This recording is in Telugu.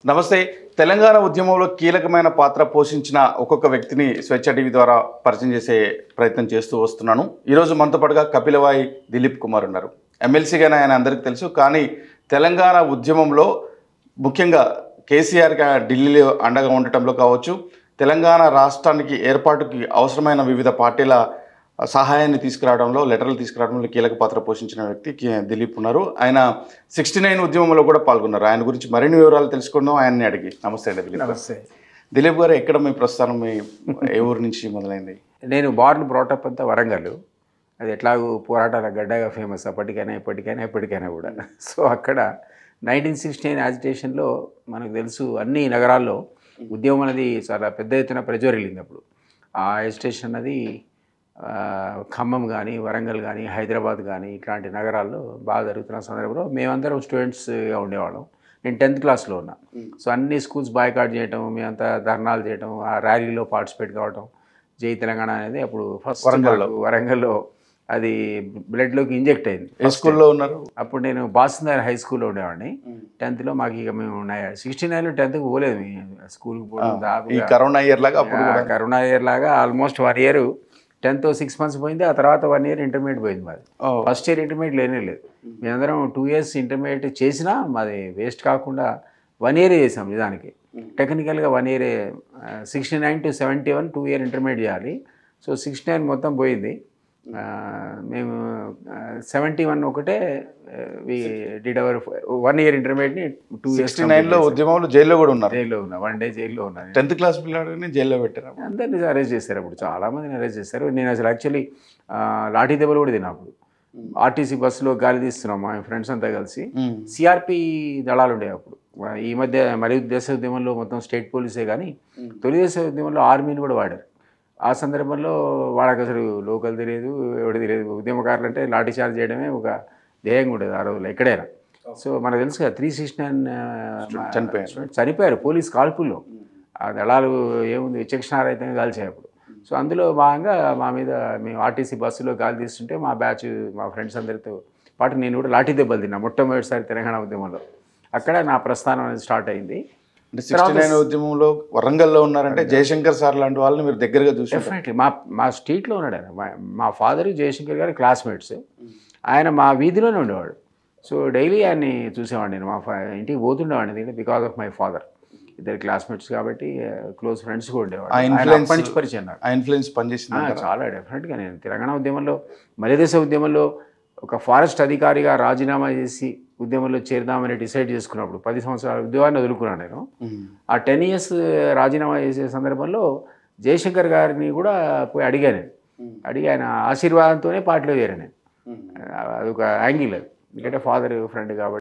నమస్తే. తెలంగాణ ఉద్యమంలో కీలకమైన పాత్ర పోషించిన ఒక్కొక్క వ్యక్తిని స్వేచ్ఛ టీవీ ద్వారా పరిచయం చేసే ప్రయత్నం చేస్తూ వస్తున్నాను. ఈరోజు మనతో పాటుగా కపిలవాయి దిలీప్ కుమార్ ఉన్నారు. ఎమ్మెల్సీగానే ఆయన అందరికీ తెలుసు. కానీ తెలంగాణ ఉద్యమంలో ముఖ్యంగా కేసీఆర్ ఢిల్లీలో అండగా ఉండటంలో కావచ్చు, తెలంగాణ రాష్ట్రానికి ఏర్పాటుకి అవసరమైన వివిధ పార్టీల సహాయాన్ని తీసుకురావడంలో, లెటర్లు తీసుకురావడంలో కీలక పాత్ర పోషించిన వ్యక్తి దిలీప్ ఉన్నారు. ఆయన 69 ఉద్యమంలో కూడా పాల్గొన్నారు. ఆయన గురించి మరిన్ని వివరాలు తెలుసుకుందాం ఆయన్ని అడిగి. నమస్తే అండి దిలీప్. నమస్తే. దిలీప్ గారు, ఎక్కడ మీ ప్రస్థానం, మీ ఏ ఊరు నుంచి మొదలైంది? నేను బార్న్ బ్రాటప్ అంతా వరంగల్. అది ఎట్లాగూ పోరాటాల గడ్డగా ఫేమస్ అప్పటికైనా ఎప్పటికైనా కూడా. సో అక్కడ 1969 యాజిటేషన్లో మనకు తెలుసు అన్ని నగరాల్లో ఉద్యమం అనేది చాలా పెద్ద ఎత్తున ప్రజ్వరిల్లింది. అప్పుడు ఆ యాజిటేషన్ అనేది ఖమ్మం కానీ, వరంగల్ కానీ, హైదరాబాద్ కానీ ఇట్లాంటి నగరాల్లో బాగా జరుగుతున్న సందర్భంలో మేమందరం స్టూడెంట్స్గా ఉండేవాళ్ళం. నేను 10th క్లాస్లో ఉన్నా. సో అన్ని స్కూల్స్ బాయ్కాట్ చేయటం, మేమంతా ధర్నాలు చేయటం, ఆ ర్యాలీలో పార్టిసిపేట్ కావటం, జై తెలంగాణ అనేది అప్పుడు ఫస్ట్ వరంగల్లో అది బ్లడ్లోకి ఇంజెక్ట్ అయింది. ఏ స్కూల్లో ఉన్నారు? అప్పుడు నేను బాసందార్ హై స్కూల్లో ఉండేవాడిని. 10thలో మాకు ఇక మేము 69లో 10థ్కి పోలేదు. స్కూల్కి పోవడం కరోనా ఇయర్ లాగా, కరోనా ఇయర్ లాగా ఆల్మోస్ట్ 1 year 10th 6 months పోయింది. ఆ తర్వాత 1 year ఇంటర్మీడియట్ పోయింది మాది. ఫస్ట్ ఇయర్ ఇంటర్మీడియట్ లేనే లేదు. మేమందరం 2 years ఇంటర్మీడియట్ చేసినా మాది వేస్ట్ కాకుండా 1 year చేసాం. నిజానికి టెక్నికల్గా 1 year 69 to 71 2 year ఇంటర్మీడియట్ చేయాలి. సో 69 మొత్తం పోయింది. మేము 71 ఒకటే డిడ్ అవర్ 1 year ఇంటర్మీడియట్ని 2 years. 69లో ఉద్యమంలో జైల్లో కూడా ఉన్నారు. జైల్లో ఉన్నా, 1 day జైల్లో ఉన్నాను. 10th క్లాస్ పిల్లాడిని జైల్లో పెట్టారు. అందరినీ అరెస్ట్ చేశారు. అప్పుడు చాలామందిని అరెస్ట్ చేశారు. నేను అసలు యాక్చువల్లీ లాఠీ దెబ్బలు కూడా తిన్నా. అప్పుడు ఆర్టీసీ బస్సులో గాలి తీస్తున్నాం మా ఫ్రెండ్స్ అంతా కలిసి. సిఆర్పి దళాలు ఉండేవి అప్పుడు. ఈ మధ్య మరి దేశ ఉద్యమంలో మొత్తం స్టేట్ పోలీసే, కానీ తొలి దేశ ఉద్యమంలో ఆర్మీని కూడా వాడారు. ఆ సందర్భంలో వాళ్ళకి అసలు లోకల్ తెలియదు, ఎవడు తెలియదు. ఉద్యమకారులు అంటే లాఠీ చార్జ్ చేయడమే ఒక ధ్యేయంగా ఉండేది ఆ రోజుల్లో ఎక్కడైనా. సో మనకు తెలుసు కదా 369 చనిపోయారు పోలీస్ కాల్పుల్లో. ఆ దళాలు ఏముంది విచక్షణారహితంగా కాల్చాయి అప్పుడు. సో అందులో భాగంగా మా మీద మేము ఆర్టీసీ బస్సులో గాలి తీస్తుంటే మా బ్యాచ్, మా ఫ్రెండ్స్ అందరితో పాటు నేను కూడా లాఠీ దెబ్బలు తిన్నా మొట్టమొదటిసారి తెలంగాణ ఉద్యమంలో. అక్కడ నా ప్రస్థానం అనేది స్టార్ట్ అయింది. 69 ఉద్యమంలో వరంగల్లో ఉన్నారంటే జయశంకర్ సార్ లాంటి వాళ్ళని మీరు దగ్గరగా చూసి. డెఫినెట్లీ మా స్ట్రీట్లో ఉన్నాడు ఆయన. మా ఫాదరు జయశంకర్ గారి క్లాస్మేట్స్. ఆయన మా వీధిలోనే ఉండేవాడు. సో డైలీ ఆయన్ని చూసేవాడిని. నేను మా ఇంటికి పోతుండేవాడిని బికాస్ ఆఫ్ మై ఫాదర్. ఇద్దరు క్లాస్మేట్స్ కాబట్టి క్లోజ్ ఫ్రెండ్స్ కూడా ఉండేవాడు. పరిచయం నాకు. ఇన్ఫ్లుయెన్స్ పనిచేసింది చాలా డెఫినెట్గా. నేను తెలంగాణ ఉద్యమంలో, మలిదేశ ఉద్యమంలో ఒక ఫారెస్ట్ అధికారిగా రాజీనామా చేసి ఉద్యమంలో చేరదామని డిసైడ్ చేసుకున్నప్పుడు 10 సంవత్సరాల ఉద్యోగాన్ని వదులుకున్నాను నేను. ఆ 10 years రాజీనామా చేసే సందర్భంలో జయశంకర్ గారిని కూడా పోయి అడిగాను. అడిగి ఆయన ఆశీర్వాదంతోనే పార్టీలో చేరాను నేను. అదొక యాంగిల్ అది. ఎందుకంటే ఫాదర్ ఫ్రెండ్ కాబట్టి.